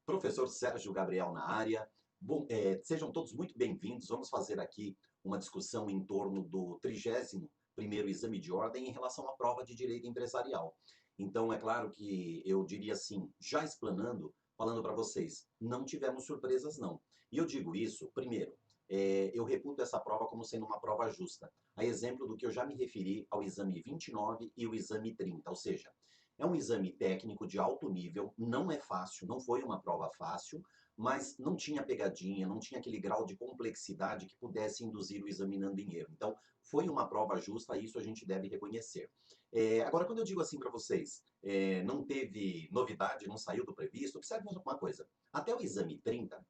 Professor Sérgio Gabriel na área. Bom, sejam todos muito bem-vindos. Vamos fazer aqui uma discussão em torno do 31º exame de ordem em relação à prova de direito empresarial. Então, é claro que eu diria assim, já explanando, falando para vocês, não tivemos surpresas não. E eu digo isso, primeiro, eu reputo essa prova como sendo uma prova justa. A exemplo do que eu já me referi ao exame 29 e o exame 30, ou seja, é um exame técnico de alto nível, não é fácil, não foi uma prova fácil, mas não tinha pegadinha, não tinha aquele grau de complexidade que pudesse induzir o examinando em erro. Então, foi uma prova justa, isso a gente deve reconhecer. Agora, quando eu digo assim para vocês, não teve novidade, não saiu do previsto, observe uma coisa. Até o exame 30,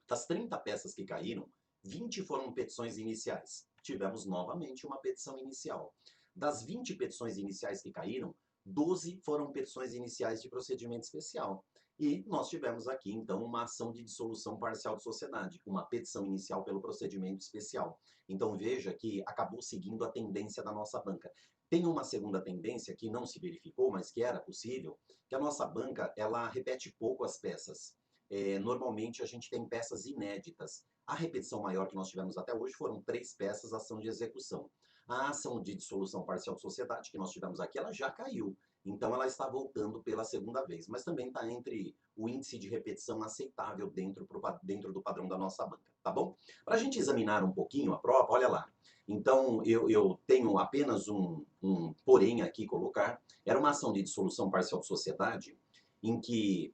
das 30 peças que caíram, 20 foram petições iniciais. Tivemos novamente uma petição inicial. Das 20 petições iniciais que caíram, 12 foram petições iniciais de procedimento especial. E nós tivemos aqui, então, uma ação de dissolução parcial de sociedade, uma petição inicial pelo procedimento especial. Então, veja que acabou seguindo a tendência da nossa banca. Tem uma segunda tendência que não se verificou, mas que era possível, que a nossa banca, ela repete pouco as peças. Normalmente a gente tem peças inéditas. A repetição maior que nós tivemos até hoje foram 3 peças, ação de execução. A ação de dissolução parcial de sociedade que nós tivemos aqui, ela já caiu. Então ela está voltando pela segunda vez, mas também está entre o índice de repetição aceitável dentro do padrão da nossa banca, tá bom? Para a gente examinar um pouquinho a prova, olha lá. Então eu tenho apenas um porém aqui colocar. Era uma ação de dissolução parcial de sociedade em que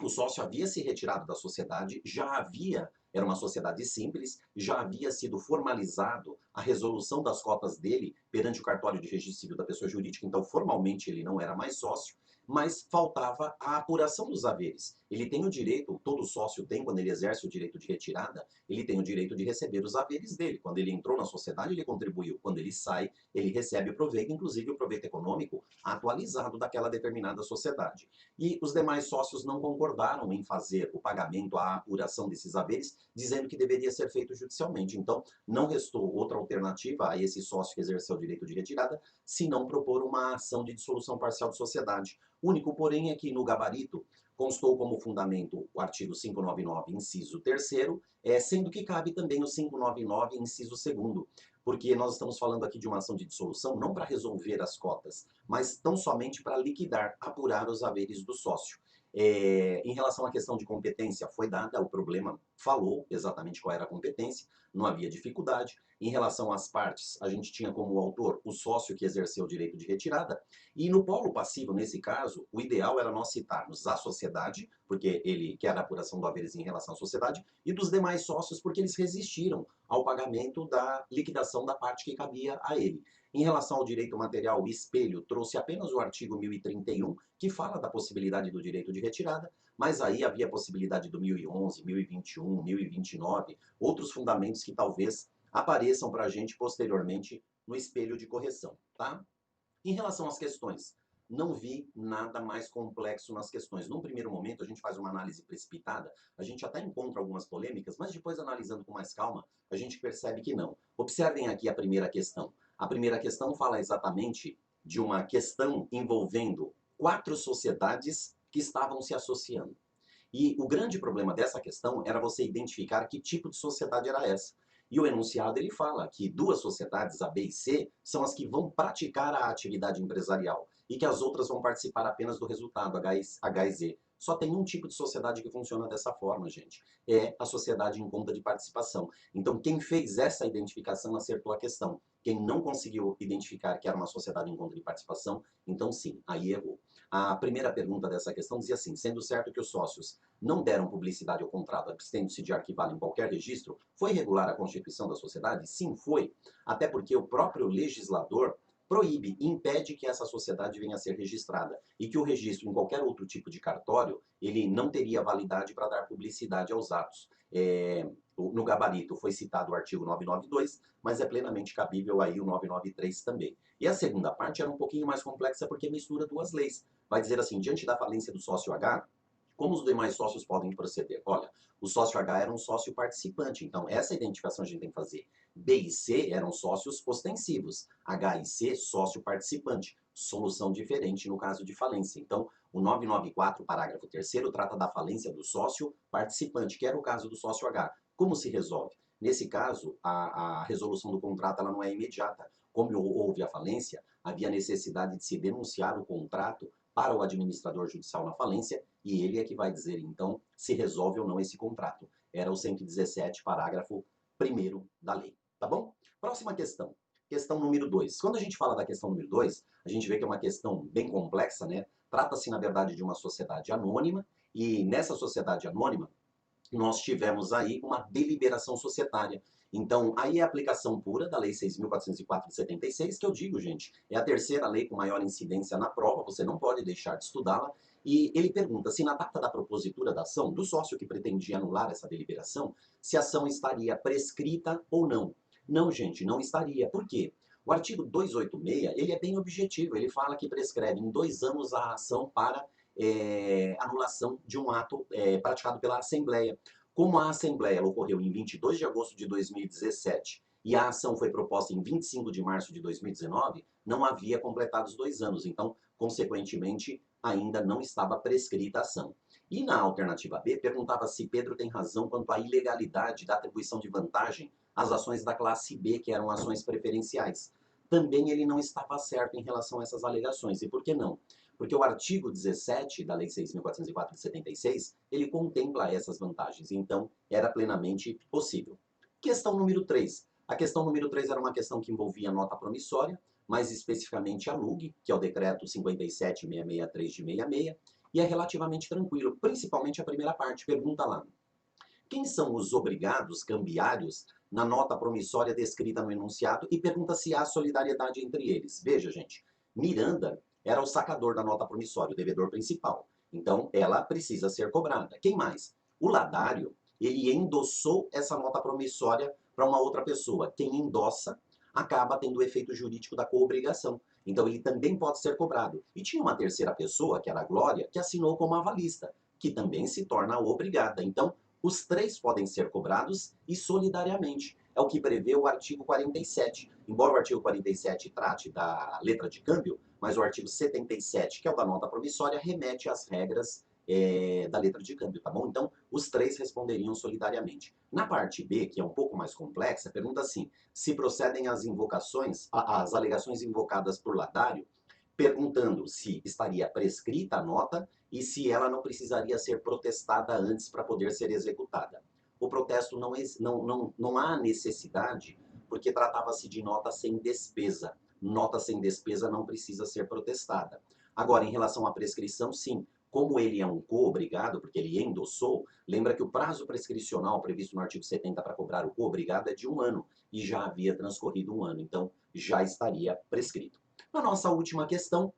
o sócio havia se retirado da sociedade, era uma sociedade simples, já havia sido formalizado a resolução das cotas dele perante o cartório de registro civil da pessoa jurídica, então formalmente ele não era mais sócio, mas faltava a apuração dos haveres. Ele tem o direito, todo sócio tem, quando ele exerce o direito de retirada, ele tem o direito de receber os haveres dele. Quando ele entrou na sociedade, ele contribuiu. Quando ele sai, ele recebe o proveito, inclusive o proveito econômico atualizado daquela determinada sociedade. E os demais sócios não concordaram em fazer o pagamento, a apuração desses haveres, dizendo que deveria ser feito judicialmente. Então, não restou outra alternativa a esse sócio que exerceu o direito de retirada, se não propor uma ação de dissolução parcial de sociedade. O único, porém, é que no gabarito constou como fundamento o artigo 599, inciso 3º, sendo que cabe também o 599, inciso 2º, porque nós estamos falando aqui de uma ação de dissolução não para resolver as cotas, mas tão somente para liquidar, apurar os haveres do sócio. Em relação à questão de competência, foi dada, o problema falou exatamente qual era a competência, não havia dificuldade. Em relação às partes, a gente tinha como autor o sócio que exerceu o direito de retirada, e no polo passivo, nesse caso, o ideal era nós citarmos a sociedade, porque ele quer a apuração do haveres em relação à sociedade, e dos demais sócios, porque eles resistiram ao pagamento da liquidação da parte que cabia a ele. Em relação ao direito material, o espelho trouxe apenas o artigo 1031, que fala da possibilidade do direito de retirada, mas aí havia a possibilidade do 1011, 1021, 1029, outros fundamentos que talvez apareçam para a gente posteriormente no espelho de correção, tá? Em relação às questões, não vi nada mais complexo nas questões. Num primeiro momento, a gente faz uma análise precipitada, a gente até encontra algumas polêmicas, mas depois, analisando com mais calma, a gente percebe que não. Observem aqui a primeira questão. A primeira questão fala exatamente de uma questão envolvendo 4 sociedades que estavam se associando. E o grande problema dessa questão era você identificar que tipo de sociedade era essa. E o enunciado ele fala que 2 sociedades, a B e C, são as que vão praticar a atividade empresarial e que as outras vão participar apenas do resultado, H e Z. Só tem um tipo de sociedade que funciona dessa forma, gente. É a sociedade em conta de participação. Então, quem fez essa identificação acertou a questão. Quem não conseguiu identificar que era uma sociedade em conta de participação, então sim, aí errou. A primeira pergunta dessa questão dizia assim: sendo certo que os sócios não deram publicidade ao contrato, abstendo-se de arquivá-lo em qualquer registro, foi regular a constituição da sociedade? Sim, foi. Até porque o próprio legislador proíbe e impede que essa sociedade venha a ser registrada e que o registro em qualquer outro tipo de cartório, ele não teria validade para dar publicidade aos atos. No gabarito foi citado o artigo 992, mas é plenamente cabível aí o 993 também. E a segunda parte era um pouquinho mais complexa porque mistura 2 leis. Vai dizer assim: diante da falência do sócio H, como os demais sócios podem proceder? Olha, o sócio H era um sócio participante, então essa identificação a gente tem que fazer. B e C eram sócios ostensivos, H e C, sócio participante. Solução diferente no caso de falência. Então, O 994, parágrafo 3º, trata da falência do sócio participante, que era o caso do sócio H. Como se resolve? Nesse caso, a resolução do contrato ela não é imediata. Como houve a falência, havia necessidade de se denunciar o contrato para o administrador judicial na falência e ele é que vai dizer, então, se resolve ou não esse contrato. Era o 117, parágrafo 1º da lei. Tá bom? Próxima questão. Questão número 2. Quando a gente fala da questão número 2, a gente vê que é uma questão bem complexa, né? Trata-se, na verdade, de uma sociedade anônima e nessa sociedade anônima nós tivemos aí uma deliberação societária. Então, aí é a aplicação pura da Lei 6.404 de 76, que eu digo, gente, é a terceira lei com maior incidência na prova, você não pode deixar de estudá-la. E ele pergunta se na data da propositura da ação, do sócio que pretendia anular essa deliberação, se a ação estaria prescrita ou não. Não, gente, não estaria. Por quê? O artigo 286, ele é bem objetivo, ele fala que prescreve em 2 anos a ação para anulação de um ato praticado pela Assembleia. Como a Assembleia ocorreu em 22 de agosto de 2017 e a ação foi proposta em 25 de março de 2019, não havia completado os 2 anos, então, consequentemente, ainda não estava prescrita a ação. E na alternativa B, perguntava se Pedro tem razão quanto à ilegalidade da atribuição de vantagem às ações da classe B, que eram ações preferenciais. Também ele não estava certo em relação a essas alegações. E por que não? Porque o artigo 17 da Lei 6.404 de 76, ele contempla essas vantagens, então era plenamente possível. Questão número 3. A questão número 3 era uma questão que envolvia nota promissória, mais especificamente a LUG, que é o decreto 57.663 de 66, e é relativamente tranquilo, principalmente a primeira parte. Pergunta lá: quem são os obrigados cambiários na nota promissória descrita no enunciado? E pergunta se há solidariedade entre eles. Veja, gente, Miranda era o sacador da nota promissória, o devedor principal. Então, ela precisa ser cobrada. Quem mais? O Ladário, ele endossou essa nota promissória para uma outra pessoa. Quem endossa acaba tendo o efeito jurídico da coobrigação. Então, ele também pode ser cobrado. E tinha uma terceira pessoa, que era a Glória, que assinou como avalista, que também se torna obrigada. Então, os 3 podem ser cobrados e solidariamente. É o que prevê o artigo 47. Embora o artigo 47 trate da letra de câmbio, mas o artigo 77, que é o da nota promissória, remete às regras da letra de câmbio, tá bom? Então, os 3 responderiam solidariamente. Na parte B, que é um pouco mais complexa, pergunta assim: se procedem as invocações, as alegações invocadas por Ladário, perguntando se estaria prescrita a nota e se ela não precisaria ser protestada antes para poder ser executada. O protesto não há necessidade, porque tratava-se de nota sem despesa. Nota sem despesa não precisa ser protestada. Agora, em relação à prescrição, sim. Como ele é um co-obrigado, porque ele endossou, lembra que o prazo prescricional previsto no artigo 70 para cobrar o co-obrigado é de 1 ano, e já havia transcorrido 1 ano, então já estaria prescrito. Na nossa última questão,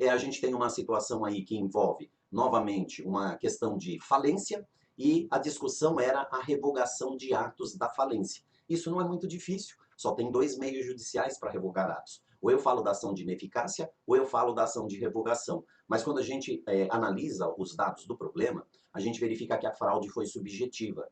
a gente tem uma situação aí que envolve, novamente, uma questão de falência e a discussão era a revogação de atos da falência. Isso não é muito difícil, só tem 2 meios judiciais para revogar atos. Ou eu falo da ação de ineficácia, ou eu falo da ação de revogação. Mas quando a gente analisa os dados do problema, a gente verifica que a fraude foi subjetiva.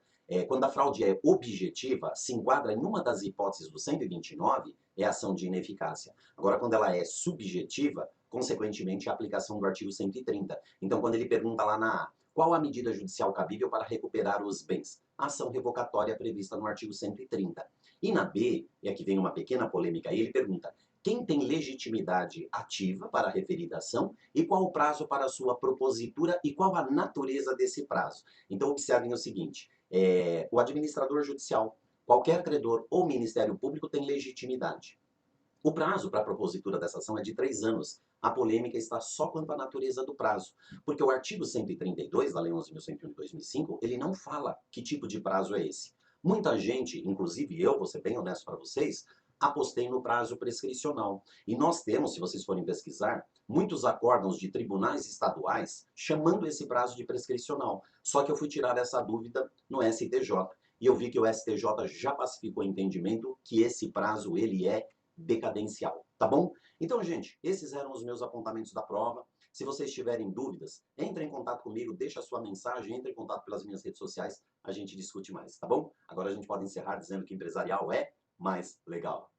Quando a fraude é objetiva, se enquadra em uma das hipóteses do 129, é a ação de ineficácia. Agora, quando ela é subjetiva, consequentemente, a aplicação do artigo 130. Então, quando ele pergunta lá na A, qual a medida judicial cabível para recuperar os bens? A ação revocatória prevista no artigo 130. E na B, e aqui vem uma pequena polêmica aí, ele pergunta: quem tem legitimidade ativa para a referida ação e qual o prazo para a sua propositura e qual a natureza desse prazo? Então, observem o seguinte: o administrador judicial, qualquer credor ou Ministério Público tem legitimidade. O prazo para a propositura dessa ação é de 3 anos. A polêmica está só quanto à natureza do prazo, porque o artigo 132 da Lei 11.101 de 2005, ele não fala que tipo de prazo é esse. Muita gente, inclusive eu, vou ser bem honesto para vocês, apostei no prazo prescricional. E nós temos, se vocês forem pesquisar, muitos acórdãos de tribunais estaduais chamando esse prazo de prescricional. Só que eu fui tirar essa dúvida no STJ. E eu vi que o STJ já pacificou o entendimento que esse prazo ele é decadencial, tá bom? Então, gente, esses eram os meus apontamentos da prova. Se vocês tiverem dúvidas, entre em contato comigo, deixa a sua mensagem, entre em contato pelas minhas redes sociais, a gente discute mais, tá bom? Agora a gente pode encerrar dizendo que empresarial é mais legal.